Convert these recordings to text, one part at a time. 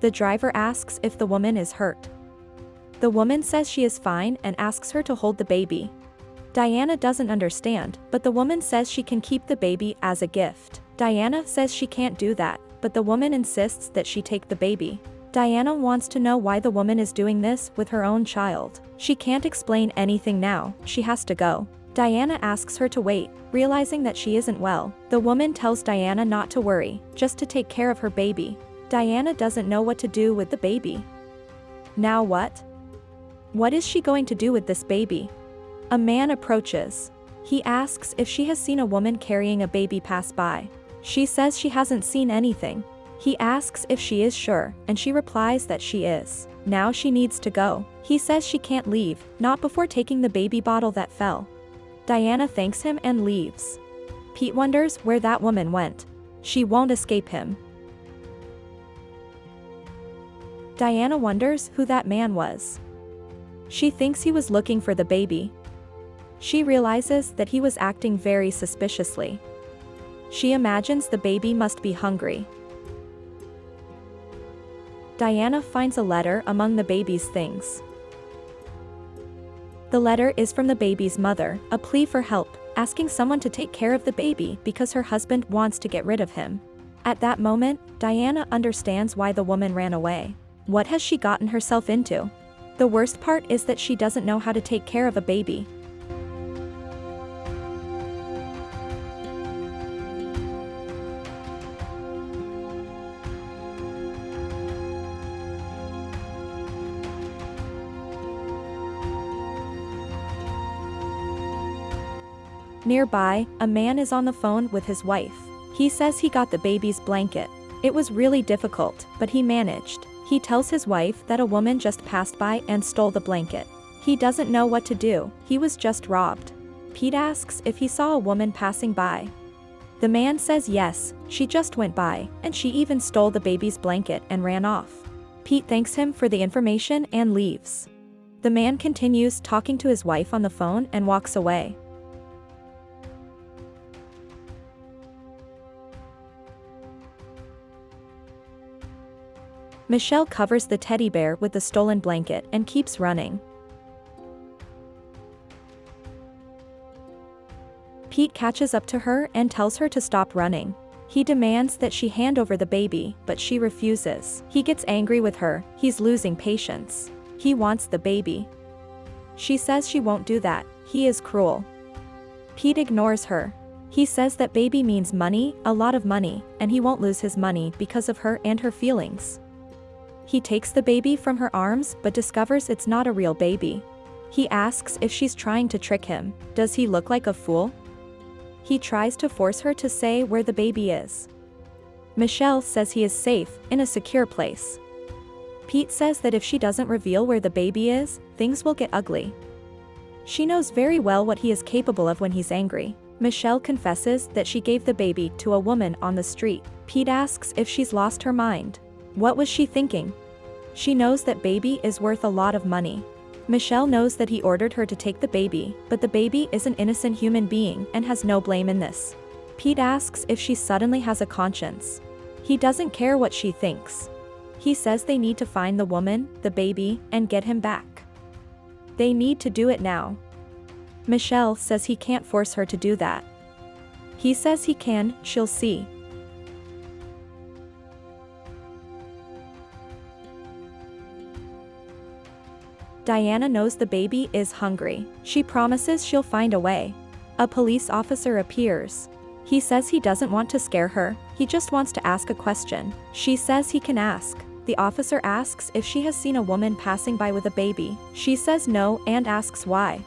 The driver asks if the woman is hurt. The woman says she is fine and asks her to hold the baby. Diana doesn't understand, but the woman says she can keep the baby as a gift. Diana says she can't do that, but the woman insists that she take the baby. Diana wants to know why the woman is doing this with her own child. She can't explain anything now, she has to go. Diana asks her to wait, realizing that she isn't well. The woman tells Diana not to worry, just to take care of her baby. Diana doesn't know what to do with the baby. Now what? What is she going to do with this baby? A man approaches. He asks if she has seen a woman carrying a baby pass by. She says she hasn't seen anything. He asks if she is sure, and she replies that she is. Now she needs to go. He says she can't leave, not before taking the baby bottle that fell. Diana thanks him and leaves. Pete wonders where that woman went. She won't escape him. Diana wonders who that man was. She thinks he was looking for the baby. She realizes that he was acting very suspiciously. She imagines the baby must be hungry. Diana finds a letter among the baby's things. The letter is from the baby's mother, a plea for help, asking someone to take care of the baby because her husband wants to get rid of him. At that moment, Diana understands why the woman ran away. What has she gotten herself into? The worst part is that she doesn't know how to take care of a baby. Nearby, a man is on the phone with his wife. He says he got the baby's blanket. It was really difficult, but he managed. He tells his wife that a woman just passed by and stole the blanket. He doesn't know what to do, he was just robbed. Pete asks if he saw a woman passing by. The man says yes, she just went by, and she even stole the baby's blanket and ran off. Pete thanks him for the information and leaves. The man continues talking to his wife on the phone and walks away. Michelle covers the teddy bear with the stolen blanket and keeps running. Pete catches up to her and tells her to stop running. He demands that she hand over the baby, but she refuses. He gets angry with her, he's losing patience. He wants the baby. She says she won't do that, he is cruel. Pete ignores her. He says that baby means money, a lot of money, and he won't lose his money because of her and her feelings. He takes the baby from her arms but discovers it's not a real baby. He asks if she's trying to trick him. Does he look like a fool? He tries to force her to say where the baby is. Michelle says he is safe, in a secure place. Pete says that if she doesn't reveal where the baby is, things will get ugly. She knows very well what he is capable of when he's angry. Michelle confesses that she gave the baby to a woman on the street. Pete asks if she's lost her mind. What was she thinking? She knows that baby is worth a lot of money. Michelle knows that he ordered her to take the baby, but the baby is an innocent human being and has no blame in this. Pete asks if she suddenly has a conscience. He doesn't care what she thinks. He says they need to find the woman, the baby, and get him back. They need to do it now. Michelle says he can't force her to do that. He says he can, she'll see. Diana knows the baby is hungry. She promises she'll find a way. A police officer appears. He says he doesn't want to scare her, he just wants to ask a question. She says he can ask. The officer asks if she has seen a woman passing by with a baby. She says no and asks why.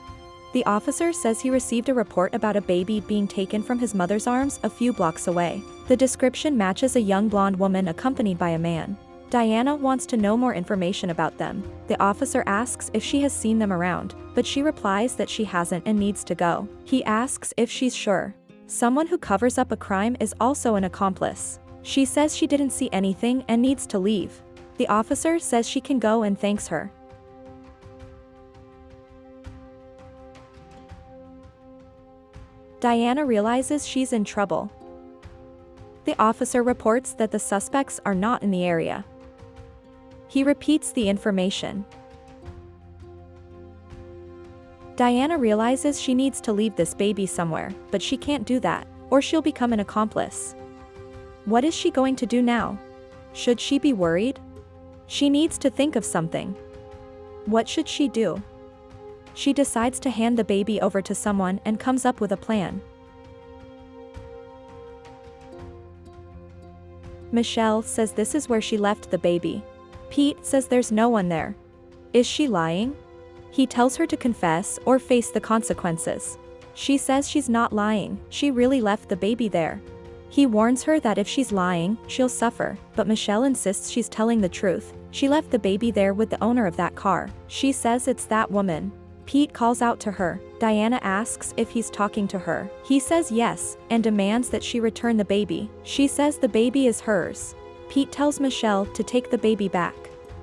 The officer says he received a report about a baby being taken from his mother's arms a few blocks away. The description matches a young blonde woman accompanied by a man. Diana wants to know more information about them. The officer asks if she has seen them around, but she replies that she hasn't and needs to go. He asks if she's sure. Someone who covers up a crime is also an accomplice. She says she didn't see anything and needs to leave. The officer says she can go and thanks her. Diana realizes she's in trouble. The officer reports that the suspects are not in the area. He repeats the information. Diana realizes she needs to leave this baby somewhere, but she can't do that, or she'll become an accomplice. What is she going to do now? Should she be worried? She needs to think of something. What should she do? She decides to hand the baby over to someone and comes up with a plan. Michelle says this is where she left the baby. Pete says there's no one there. Is she lying? He tells her to confess or face the consequences. She says she's not lying, she really left the baby there. He warns her that if she's lying, she'll suffer, but Michelle insists she's telling the truth. She left the baby there with the owner of that car. She says it's that woman. Pete calls out to her. Diana asks if he's talking to her. He says yes, and demands that she return the baby. She says the baby is hers. Pete tells Michelle to take the baby back.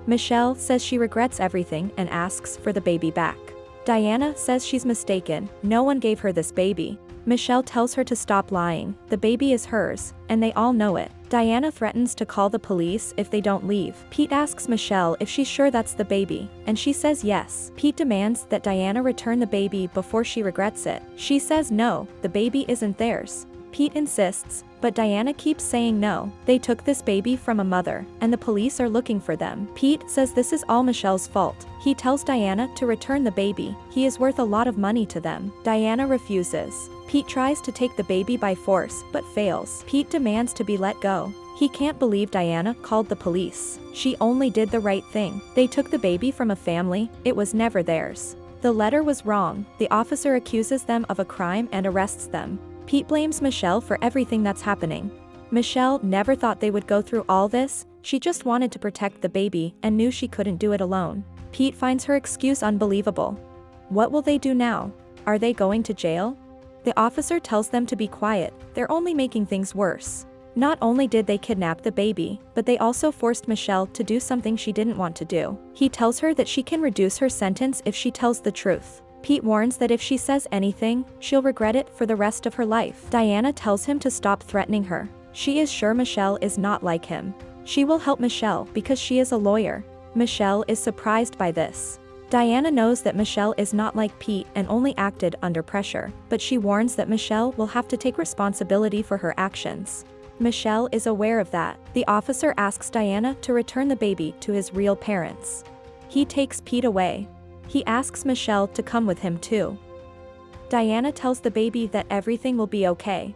Michelle says she regrets everything and asks for the baby back. Diana says she's mistaken, no one gave her this baby. Michelle tells her to stop lying, the baby is hers, and they all know it. Diana threatens to call the police if they don't leave. Pete asks Michelle if she's sure that's the baby, and she says yes. Pete demands that Diana return the baby before she regrets it. She says no, the baby isn't theirs. Pete insists, but Diana keeps saying no. They took this baby from a mother, and the police are looking for them. Pete says this is all Michelle's fault. He tells Diana to return the baby. He is worth a lot of money to them. Diana refuses. Pete tries to take the baby by force, but fails. Pete demands to be let go. He can't believe Diana called the police. She only did the right thing. They took the baby from a family, it was never theirs. The letter was wrong. The officer accuses them of a crime and arrests them. Pete blames Michelle for everything that's happening. Michelle never thought they would go through all this, she just wanted to protect the baby and knew she couldn't do it alone. Pete finds her excuse unbelievable. What will they do now? Are they going to jail? The officer tells them to be quiet, they're only making things worse. Not only did they kidnap the baby, but they also forced Michelle to do something she didn't want to do. He tells her that she can reduce her sentence if she tells the truth. Pete warns that if she says anything, she'll regret it for the rest of her life. Diana tells him to stop threatening her. She is sure Michelle is not like him. She will help Michelle because she is a lawyer. Michelle is surprised by this. Diana knows that Michelle is not like Pete and only acted under pressure, but she warns that Michelle will have to take responsibility for her actions. Michelle is aware of that. The officer asks Diana to return the baby to his real parents. He takes Pete away. He asks Michelle to come with him too. Diana tells the baby that everything will be okay.